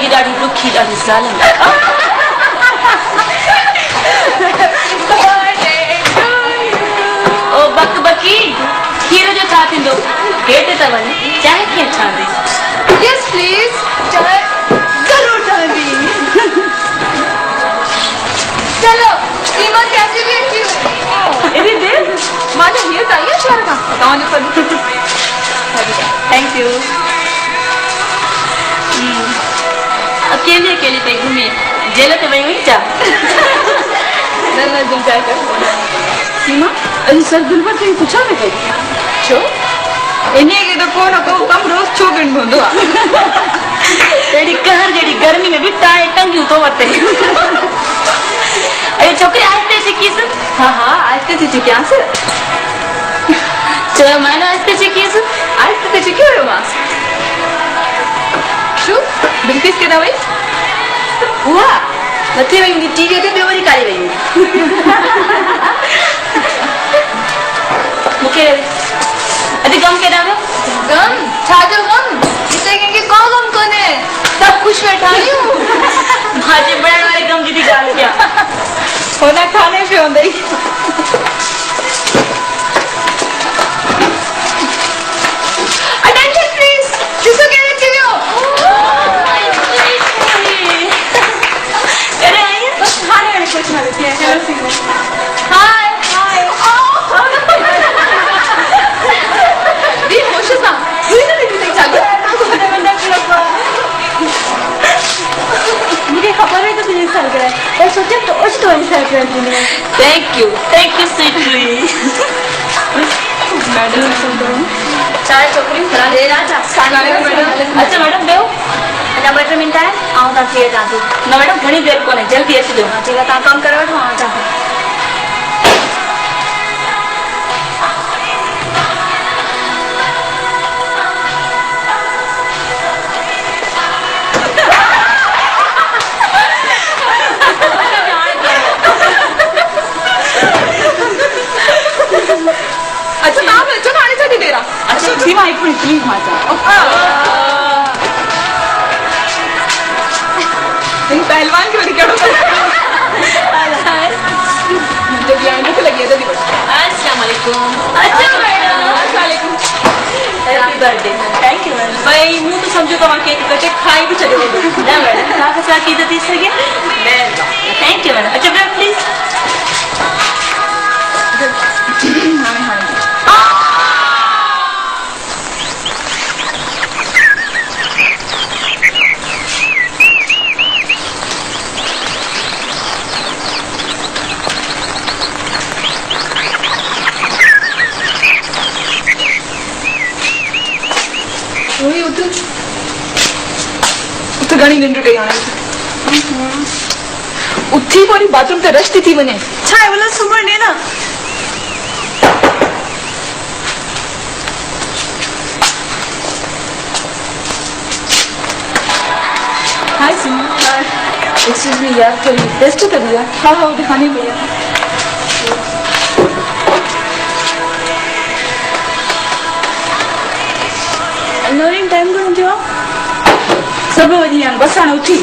ज़िंदगी ॾाढी ॾुखी ॾाढी ज़ालिम ओ बक बकी खीर जो छा थींदो हेठि त वञ चांहि कीअं ठहंदी यस प्लीज चाय जरूर ठहंदी चलो सीमा कैसे भी अच्छी हुई एॾी देर मां जो हीअ ताईं आहे शहर खां तव्हांजो सभु थैंक यू अकेले अकेले पे घुमी जेल ते वई हुई छा न तुम चाय कर सीमा अॼु सर दिलबर ते पुछा न कई छो इन्हीअ खे त को न को कमु रोज़ छो करणु पवंदो आहे अहिड़ी कहर जहिड़ी गर्मी में बि टाए टंगियूं तो वरिते अरे छोकिरी आहिस्ते सिखीसि हाँ हाँ आहिस्ते थी सिखियांसि चयो मां न आहिस्ते सिखीसि आहिस्ते थी सिखी हुयोमांसि छो बिल्किस केॾां वई उहा मथे वई हूंदी टीवीअ ते ॿियो वरी काई वई हूंदी मूंखे अॼु गम केॾां वियो गम छाजो गम हिते कंहिंखे को गम कोन्हे सभु ख़ुशि वेठा आहियूं भाॼी बनाइण वारे गम जी थी ॻाल्हि कयां हुन खाने पियो हूंदई अटेंशन प्लीज ॾिसो केरु अची वियो अरे आई बस हाणे हाणे कुझु न ॾिसी हेलो सीमा हाय हाय बि होश सां हुई न ॾिठी अथई छाजो मुझे खबर है तो तुझे सर गया और सोचा तो उस तो सर कर दूंगा थैंक यू स्वीटली मैडम चाय छोकरी खरा दे राजा मैडम अच्छा मैडम देओ अञा 2 मिंट आहिनि ऐं तव्हां थी अचां थी न मैडम घणी देरि कोन्हे जल्दी अचिजो ठीकु आहे तव्हां कमु करे वठो मां अचां थी अच्छा तव्हां अचो हाणे छा थी देर आहे अच्छा सीमा हिकु मिनट प्लीज मां अचां पहलवान की वरी कहिड़ो मुंहिंजे ॿियाणी मूंखे लॻी आहे अस्सलाम वालेकुम अच्छा मैडम वालेकुम happy birthday thank you madam भाई मूं तो समझो तव्हां केक कटे खाई बि छॾियो हूंदो न मैडम तव्हांखे छा कीद थी सघे थैंक यू मैडम अच्छा मैडम प्लीज हाणे हाणे घणी निंड कई हाणे उथी पोइ बाथरूम ते रश थी वञे छा आहे भला सुम्हण ॾे न हाय सीमा एक्सक्यूज मी यार थोड़ी टेस्ट कर दिया हाँ हाँ दिखानी भैया नोरिन टाइम घणो थियो सब वञी आहिनि बस हाणे उथी